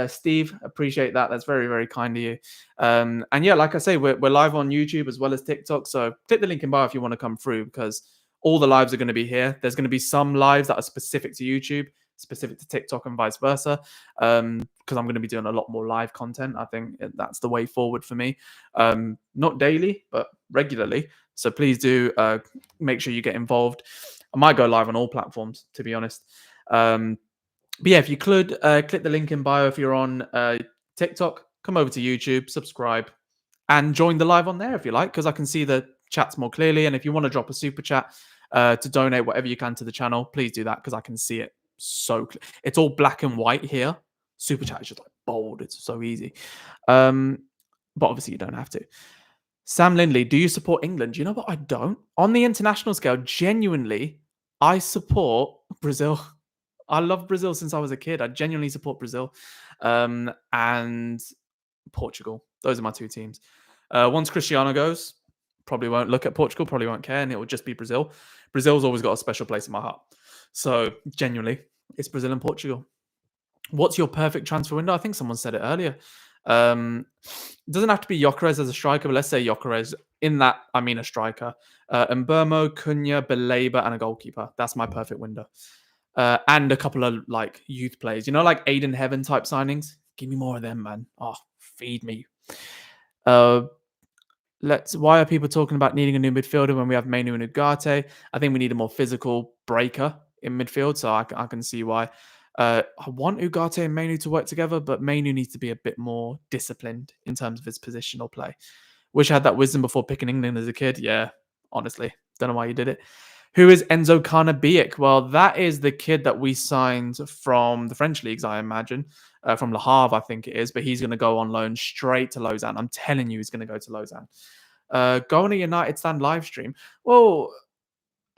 Steve, appreciate that. That's very, very kind of you. And yeah, like I say, we're live on YouTube as well as TikTok. So click the link in bio if you want to come through, because all the lives are going to be here. There's going to be some lives that are specific to YouTube, specific to TikTok, and vice versa. Because I'm going to be doing a lot more live content. I think that's the way forward for me. Not daily, but regularly. So please do make sure you get involved. I might go live on all platforms, to be honest. But yeah, if you could click the link in bio if you're on TikTok, come over to YouTube, subscribe, and join the live on there if you like, because I can see the chats more clearly. And if you want to drop a super chat to donate whatever you can to the channel, please do that, because I can see it so clear. It's all black and white here. Super chat is just like bold. It's so easy. But obviously you don't have to. Sam Lindley, do you support England? You know what? I don't. On the international scale, genuinely, I support Brazil. I love Brazil since I was a kid. I genuinely support Brazil and Portugal. Those are my two teams. Once Cristiano goes, probably won't look at Portugal, probably won't care, and it will just be Brazil. Brazil's always got a special place in my heart. So genuinely, it's Brazil and Portugal. What's your perfect transfer window? I think someone said it earlier. It doesn't have to be Gyökeres as a striker, but let's say Gyökeres. In that, I mean a striker. Mbeumo, Cunha, Belaba, and a goalkeeper. That's my perfect window. And a couple of like youth players, you know, like Aiden Heaven type signings. Give me more of them, man. Oh, feed me. Why are people talking about needing a new midfielder when we have Mainu and Ugarte? I think we need a more physical breaker in midfield, so I can see why. I want Ugarte and Mainu to work together, but Mainu needs to be a bit more disciplined in terms of his positional play. Wish I had that wisdom before picking England as a kid. Yeah, honestly. Don't know why you did it. Who is Enzo Carnabiak? Well, that is the kid that we signed from the French leagues, I imagine. From Le Havre, I think it is. But he's going to go on loan straight to Lausanne. I'm telling you, he's going to go to Lausanne. Go on a United Stand live stream. Well,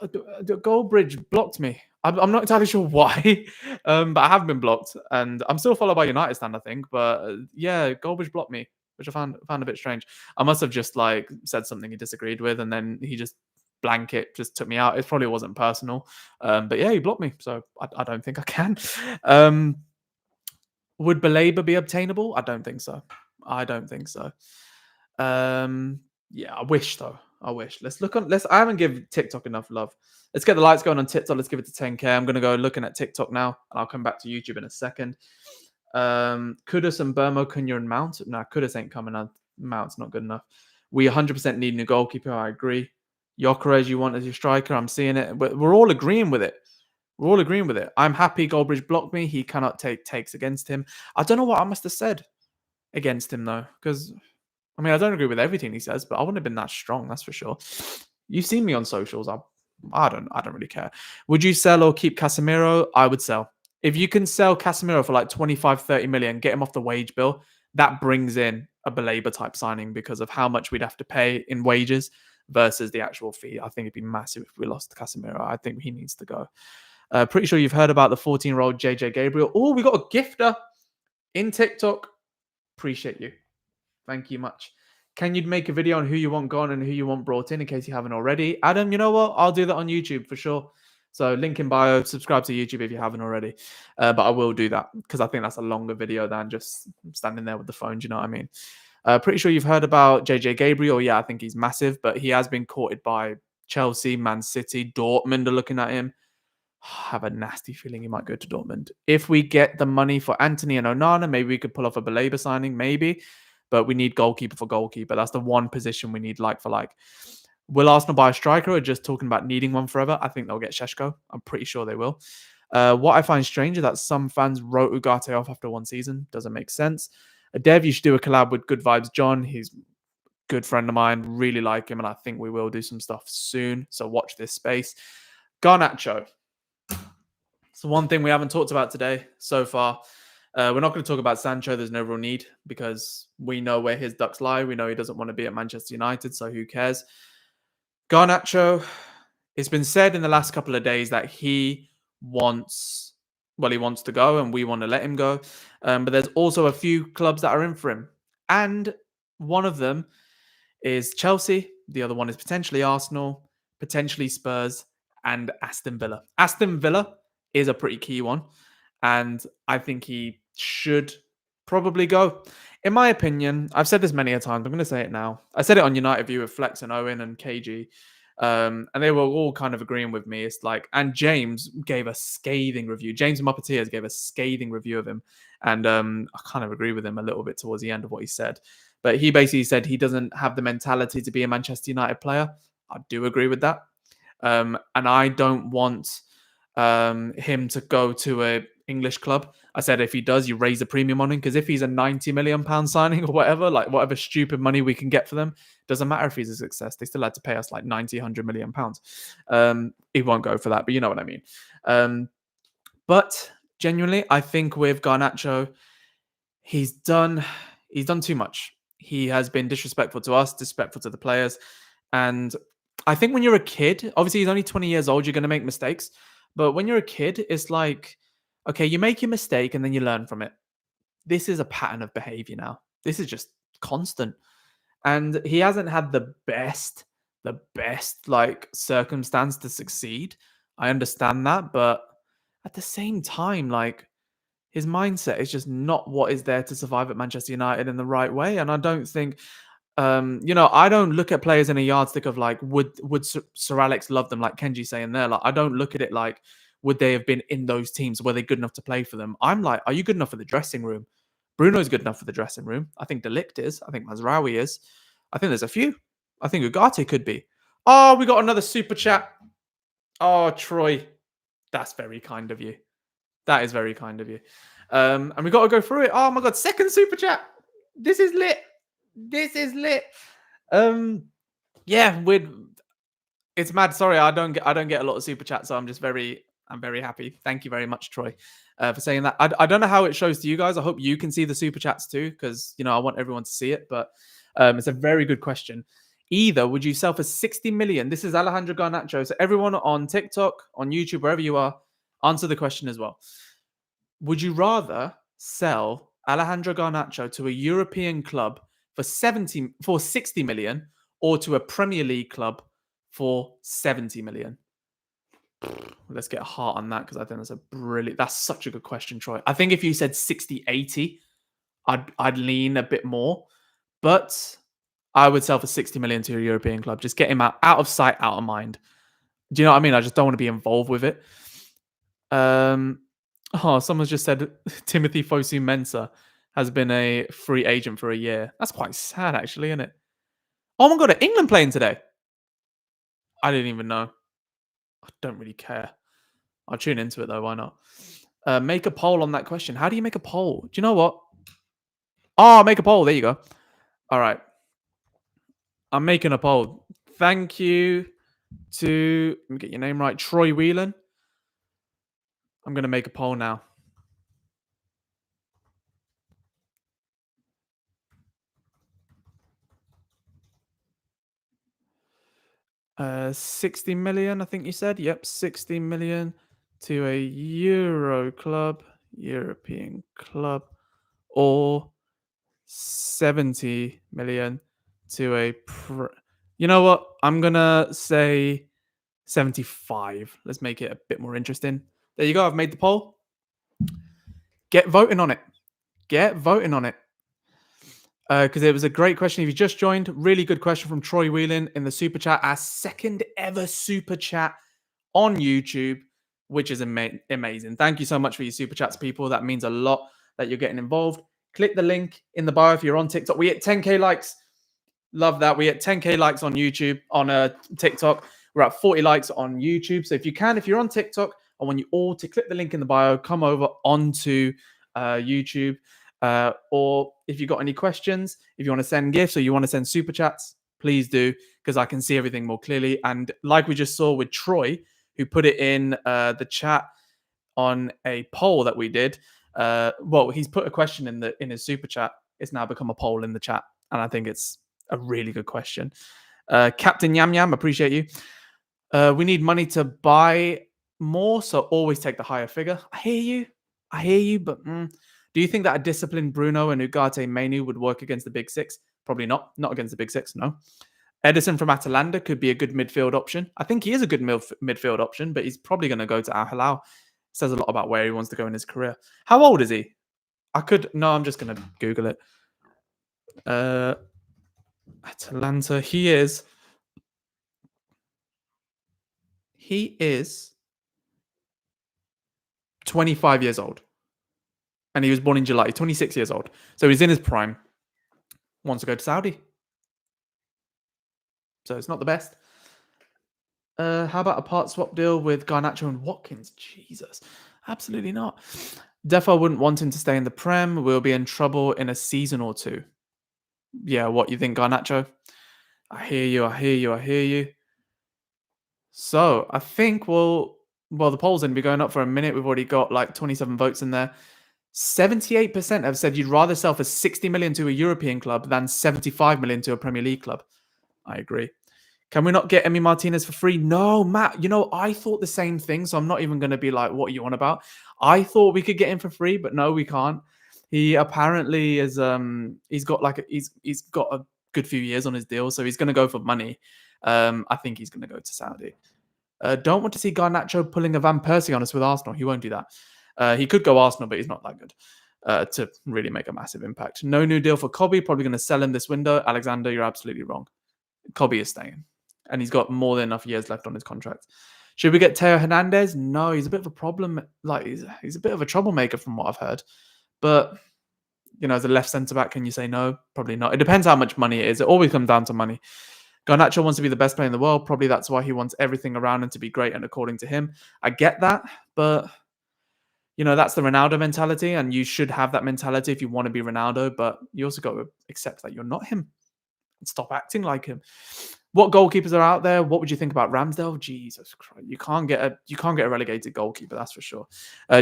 Goldbridge blocked me. I'm not entirely sure why, but I have been blocked, and I'm still followed by United stand, I think. But yeah, Goldbridge blocked me, which I found a bit strange. I must have just like said something he disagreed with, and then he just blanket just took me out. It probably wasn't personal, but yeah, he blocked me, so I don't think I can. Um, would Belabor be obtainable? I don't think so. I don't think so. Yeah, I wish though. I wish. Let's look on. Let's. I haven't given TikTok enough love. Let's get the lights going on TikTok. Let's give it to 10K. I'm gonna go looking at TikTok now, and I'll come back to YouTube in a second. Kudus and Mbeumo, Cunha and Mount. Nah, Kudus ain't coming out. Mount's not good enough. We 100% need a new goalkeeper. I agree. Gyökeres, you want as your striker. I'm seeing it. We're all agreeing with it. We're all agreeing with it. I'm happy Goldbridge blocked me. He cannot take takes against him. I don't know what I must have said against him though, because I mean I don't agree with everything he says, but I wouldn't have been that strong, that's for sure. You've seen me on socials. I don't really care. Would you sell or keep Casemiro? I would sell. If you can sell Casemiro for like 25, 30 million, get him off the wage bill, that brings in a Belabor type signing because of how much we'd have to pay in wages versus the actual fee. I think it'd be massive if we lost Casemiro. I think he needs to go. Pretty sure you've heard about the 14-year-old JJ Gabriel. Oh, we got a gifter in TikTok. Appreciate you. Thank you much. Can you make a video on who you want gone and who you want brought in case you haven't already? Adam, you know what? I'll do that on YouTube for sure. So link in bio, subscribe to YouTube if you haven't already. But I will do that because I think that's a longer video than just standing there with the phone. Do you know what I mean? Pretty sure you've heard about JJ Gabriel. Yeah, I think he's massive, but he has been courted by Chelsea, Man City, Dortmund are looking at him. I have a nasty feeling he might go to Dortmund. If we get the money for Anthony and Onana, maybe we could pull off a Belabor signing, maybe. But we need goalkeeper for goalkeeper. That's the one position we need like for like. Will Arsenal buy a striker or just talking about needing one forever? I think they'll get Šeško. I'm pretty sure they will. What I find strange is that some fans wrote Ugarte off after one season. Doesn't make sense. Dev, you should do a collab with Good Vibes John. He's a good friend of mine. Really like him, and I think we will do some stuff soon. So watch this space. Garnacho. So one thing we haven't talked about today so far. We're not going to talk about Sancho. There's no real need because we know where his ducks lie. We know he doesn't want to be at Manchester United, so who cares? Garnacho, it's been said in the last couple of days that he wants to go and we want to let him go. But there's also a few clubs that are in for him. And one of them is Chelsea. The other one is potentially Arsenal, potentially Spurs, and Aston Villa. Aston Villa is a pretty key one. And I think he should probably go. In my opinion, I've said this many a times. I'm going to say it now. I said it on United View with Flex and Owen and KG. And they were all kind of agreeing with me. It's like, and James gave a scathing review. James Muppeteers gave a scathing review of him. And I kind of agree with him a little bit towards the end of what he said. But he basically said he doesn't have the mentality to be a Manchester United player. I do agree with that. And I don't want him to go to a English club. I said if he does, you raise the premium on him because if he's a £90 million signing or whatever, like whatever stupid money we can get for them, doesn't matter if he's a success. They still had to pay us like 90, 100 million pounds. He won't go for that, but you know what I mean. But genuinely, I think with Garnacho, he's done too much. He has been disrespectful to us, disrespectful to the players. And I think when you're a kid, obviously he's only 20 years old, you're going to make mistakes. But when you're a kid, it's like, okay, you make your mistake and then you learn from it. This is a pattern of behavior now. This is just constant. And he hasn't had the best like circumstance to succeed. I understand that, but at the same time, like his mindset is just not what is there to survive at Manchester United in the right way. And I don't think, I don't look at players in a yardstick of like, would Sir Alex love them? Like Kenji saying there, like I don't look at it like, would they have been in those teams? Were they good enough to play for them? I'm like, are you good enough for the dressing room? Bruno's good enough for the dressing room. I think De Ligt is. I think Mazraoui is. I think there's a few. I think Ugarte could be. Oh, we got another super chat. Oh, Troy. That's very kind of you. That is very kind of you. And we got to go through it. Oh my God. Second super chat. This is lit. This is lit. Yeah, it's mad. Sorry, I don't get a lot of super chats, so I'm very happy. Thank you very much, Troy, for saying that. I don't know how it shows to you guys. I hope you can see the super chats too, because I want everyone to see it. But it's a very good question. Either would you sell for 60 million? This is Alejandro Garnacho. So everyone on TikTok, on YouTube, wherever you are, answer the question as well. Would you rather sell Alejandro Garnacho to a European club for 60 million or to a Premier League club for 70 million? Let's get a heart on that because I think that's such a good question, Troy. I think if you said 60, 80, I'd lean a bit more, but I would sell for 60 million to a European club. Just get him out of sight, out of mind. Do you know what I mean? I just don't want to be involved with it. Someone's just said Timothy Fosu Mensah has been a free agent for a year. That's quite sad, actually, isn't it? Oh my god, are England playing today? I didn't even know. I don't really care. I'll tune into it though. Why not? Make a poll on that question. How do you make a poll? Do you know what? Oh, make a poll. There you go. All right. I'm making a poll. Thank you to, let me get your name right, Troy Whelan. I'm going to make a poll now. Uh, 60 million, I think you said. Yep, 60 million to a European club, or 70 million to a you know what? I'm going to say 75. Let's make it a bit more interesting. There you go. I've made the poll. Get voting on it. Get voting on it. Because it was a great question. If you just joined, really good question from Troy Whelan in the super chat. Our second ever super chat on YouTube, which is amazing. Thank you so much for your super chats, people. That means a lot that you're getting involved. Click the link in the bio if you're on TikTok. We hit 10K likes. Love that. We hit 10K likes on YouTube, on TikTok. We're at 40 likes on YouTube. So if you're on TikTok, I want you all to click the link in the bio, come over onto YouTube. Or if you've got any questions, if you want to send gifts or you want to send super chats, please do, because I can see everything more clearly. And like we just saw with Troy, who put it in the chat on a poll that we did. He's put a question in his super chat. It's now become a poll in the chat, and I think it's a really good question. Captain Yam Yam, appreciate you. We need money to buy more, so always take the higher figure. I hear you, but do you think that a disciplined Bruno and Ugarte Menu would work against the Big Six? Probably not. Not against the Big Six, no. Edison from Atalanta could be a good midfield option. I think he is a good midfield option, but he's probably going to go to Al Hilal. Says a lot about where he wants to go in his career. How old is he? I'm just going to Google it. Atalanta, he is 25 years old. And he was born in July. He's 26 years old. So he's in his prime. Wants to go to Saudi. So it's not the best. How about a part swap deal with Garnacho and Watkins? Jesus. Absolutely not. Defo wouldn't want him to stay in the Prem. We'll be in trouble in a season or two. Yeah, what you think, Garnacho? I hear you. So I think the poll's going to be going up for a minute. We've already got like 27 votes in there. 78% have said you'd rather sell for 60 million to a European club than 75 million to a Premier League club. I agree. Can we not get Emi Martinez for free? No, Matt. I thought the same thing, so I'm not even going to be like, what are you on about? I thought we could get him for free, but no, we can't. He apparently is. He's got a good few years on his deal, so he's going to go for money. I think he's going to go to Saudi. Don't want to see Garnacho pulling a Van Persie on us with Arsenal. He won't do that. He could go Arsenal, but he's not that good to really make a massive impact. No new deal for Kobe. Probably going to sell him this window. Alexander, you're absolutely wrong. Kobe is staying, and he's got more than enough years left on his contract. Should we get Teo Hernandez? No, he's a bit of a problem. Like he's a bit of a troublemaker from what I've heard. But as a left centre back, can you say no? Probably not. It depends how much money it is. It always comes down to money. Garnacho wants to be the best player in the world. Probably that's why he wants everything around him to be great. And according to him, I get that, but that's the Ronaldo mentality, and you should have that mentality if you want to be Ronaldo. But you also got to accept that you're not him and stop acting like him. What goalkeepers are out there? What would you think about Ramsdale? Jesus Christ, you can't get a relegated goalkeeper, that's for sure.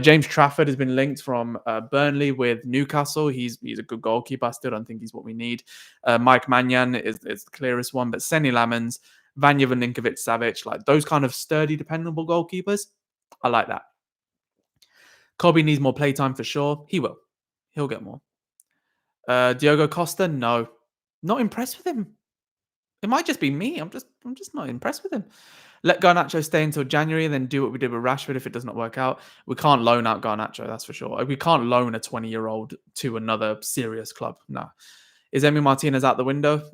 James Trafford has been linked from Burnley with Newcastle. He's a good goalkeeper. I still don't think he's what we need. Mike Mannion is the clearest one, but Seni Lamens, Vanya Velinkovic Savic, like those kind of sturdy, dependable goalkeepers, I like that. Kobe needs more playtime for sure. He will. He'll get more. Diogo Costa, no, not impressed with him. It might just be me. I'm just not impressed with him. Let Garnacho stay until January and then do what we did with Rashford if it does not work out. We can't loan out Garnacho, that's for sure. We can't loan a 20-year-old to another serious club. No. Is Emi Martinez out the window?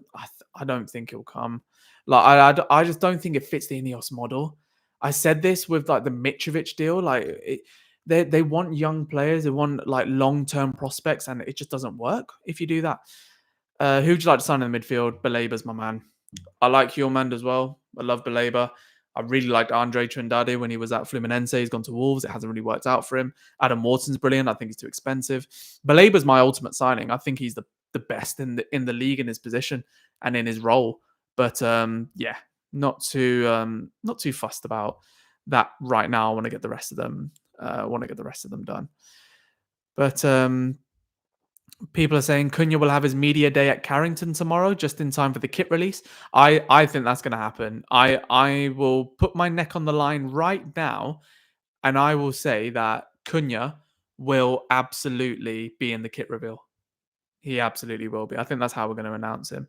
I don't think he'll come. Like I just don't think it fits the Ineos model. I said this with like the Mitrovic deal. Like they want young players, they want like long-term prospects, and it just doesn't work if you do that. Who would you like to sign in the midfield? Balaba's my man. I like Hjulmand as well. I love Baleba. I really liked Andre Trindade when he was at Fluminense. He's gone to Wolves. It hasn't really worked out for him. Adam Wharton's brilliant. I think he's too expensive. Baleba's my ultimate signing. I think he's the best in the league in his position and in his role. But yeah, not too fussed about that right now. I want to get the rest of them. Done. But people are saying Cunha will have his media day at Carrington tomorrow, just in time for the kit release. I think that's going to happen. I will put my neck on the line right now, and I will say that Cunha will absolutely be in the kit reveal. He absolutely will be. I think that's how we're going to announce him,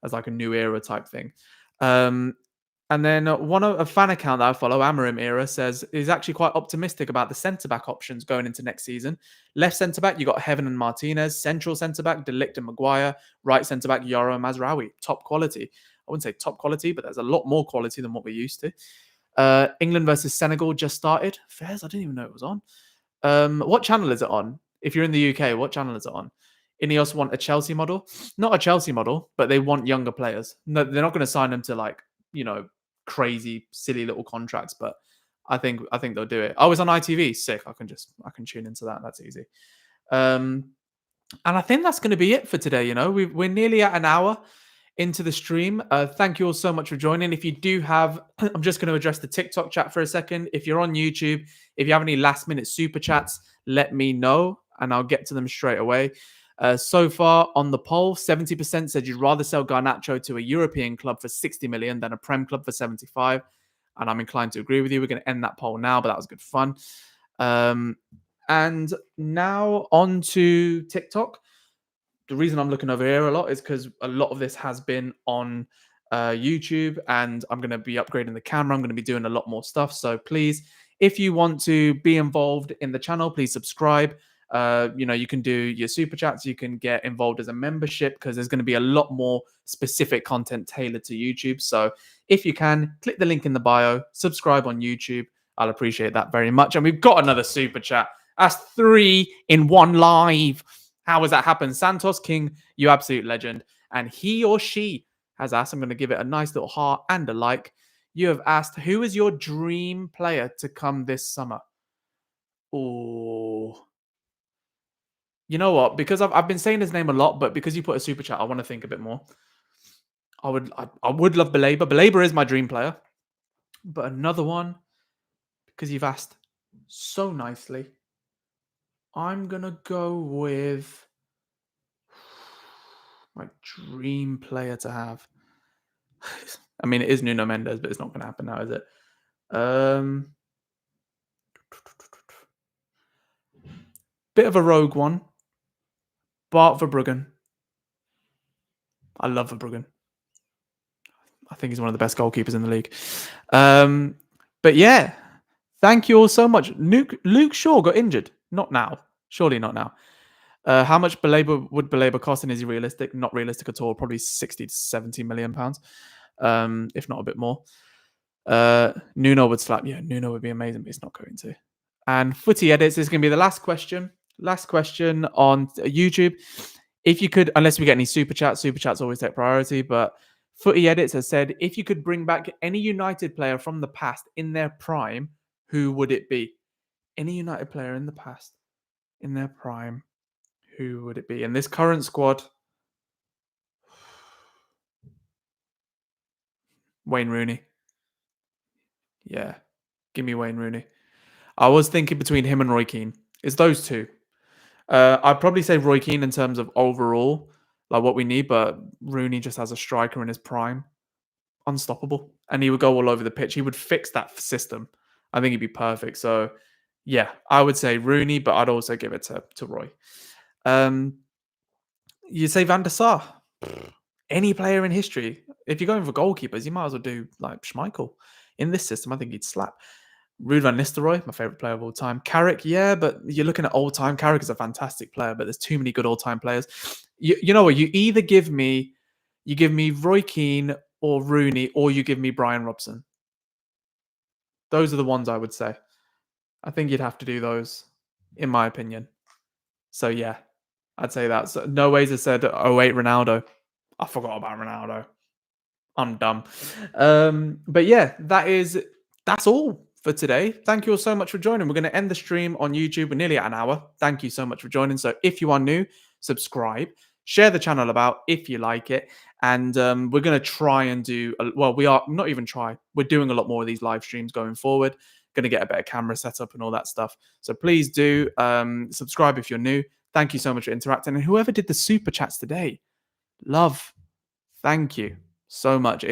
as like a new era type thing. And then a fan account that I follow, Amarim Era, says is actually quite optimistic about the centre-back options going into next season. Left centre-back, you got Heaven and Martinez. Central centre-back, Delict and Maguire. Right centre-back, Yoro and Mazraoui. Top quality. I wouldn't say top quality, but there's a lot more quality than what we're used to. England versus Senegal just started. Fairs, I didn't even know it was on. What channel is it on? If you're in the UK, what channel is it on? Ineos want a Chelsea model. Not a Chelsea model, but they want younger players. No, they're not going to sign them to like, crazy, silly little contracts, but I think they'll do it. Oh, it's on ITV. Sick. I can tune into that. That's easy. And I think that's going to be it for today. We're nearly at an hour into the stream. Thank you all so much for joining. If you do have, I'm just going to address the TikTok chat for a second. If you're on YouTube, if you have any last minute super chats, let me know and I'll get to them straight away. So far on the poll, 70% said you'd rather sell Garnacho to a European club for 60 million than a Prem club for 75. And I'm inclined to agree with you. We're going to end that poll now, but that was good fun. And now on to TikTok. The reason I'm looking over here a lot is because a lot of this has been on YouTube, and I'm going to be upgrading the camera. I'm going to be doing a lot more stuff. So please, if you want to be involved in the channel, please subscribe. You can do your super chats. You can get involved as a membership because there's going to be a lot more specific content tailored to YouTube. So if you can, click the link in the bio, subscribe on YouTube. I'll appreciate that very much. And we've got another super chat. That's 3 in 1 live. How has that happened? Santos King, you absolute legend. And he or she has asked, I'm going to give it a nice little heart and a like. You have asked, who is your dream player to come this summer? Oh, you know what? Because I've been saying his name a lot, but because you put a super chat, I want to think a bit more. I would love Baleba. Baleba is my dream player. But another one, because you've asked so nicely, I'm going to go with my dream player to have. I mean, it is Nuno Mendes, but it's not going to happen now, is it? Bit of a rogue one. Bart Verbruggen. I love Verbruggen. I think he's one of the best goalkeepers in the league. But yeah, thank you all so much. Luke Shaw got injured. Not now. Surely not now. How much would Baleba cost, and is he realistic? Not realistic at all. Probably 60 to 70 million pounds, if not a bit more. Nuno would slap. Yeah, Nuno would be amazing, but he's not going to. And Footy Edits is going to be the last question. Last question on YouTube. If you could, unless we get any super chats always take priority, but Footy Edits has said, if you could bring back any United player from the past in their prime, who would it be? Any United player in the past, in their prime, who would it be? In this current squad, Wayne Rooney. Yeah, give me Wayne Rooney. I was thinking between him and Roy Keane. It's those two. I'd probably say Roy Keane in terms of overall, like what we need, but Rooney just as a striker in his prime, unstoppable. And he would go all over the pitch. He would fix that system. I think he'd be perfect. So, yeah, I would say Rooney, but I'd also give it to Roy. You say Van der Sar. Any player in history. If you're going for goalkeepers, you might as well do like Schmeichel. In this system, I think he'd slap. Ruud van Nistelrooy, my favorite player of all time. Carrick, yeah, but you're looking at old time. Carrick is a fantastic player, but there's too many good old time players. You know what? You give me Roy Keane or Rooney, or you give me Brian Robson. Those are the ones I would say. I think you'd have to do those, in my opinion. So yeah, I'd say that. So, no ways has said, oh wait, Ronaldo. I forgot about Ronaldo. I'm dumb. But yeah, that's all for today. Thank you all so much for joining. We're going to end the stream on YouTube. We're nearly at an hour. Thank you so much for joining. So if you are new, subscribe, share the channel about if you like it. And we're going to try and do, we are not even try. We're doing a lot more of these live streams going forward. Going to get a better camera setup and all that stuff. So please do subscribe if you're new. Thank you so much for interacting. And whoever did the super chats today, love. Thank you so much.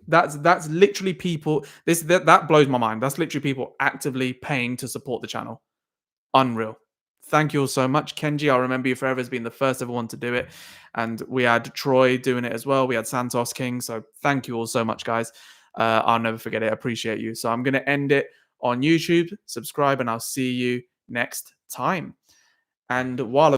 That's literally people. That blows my mind. That's literally people actively paying to support the channel. Unreal. Thank you all so much, Kenji. I'll remember you forever as being the first ever one to do it, and we had Troy doing it as well. We had Santos King. So thank you all so much, guys. I'll never forget it. I appreciate you. So I'm going to end it on YouTube. Subscribe, and I'll see you next time. And while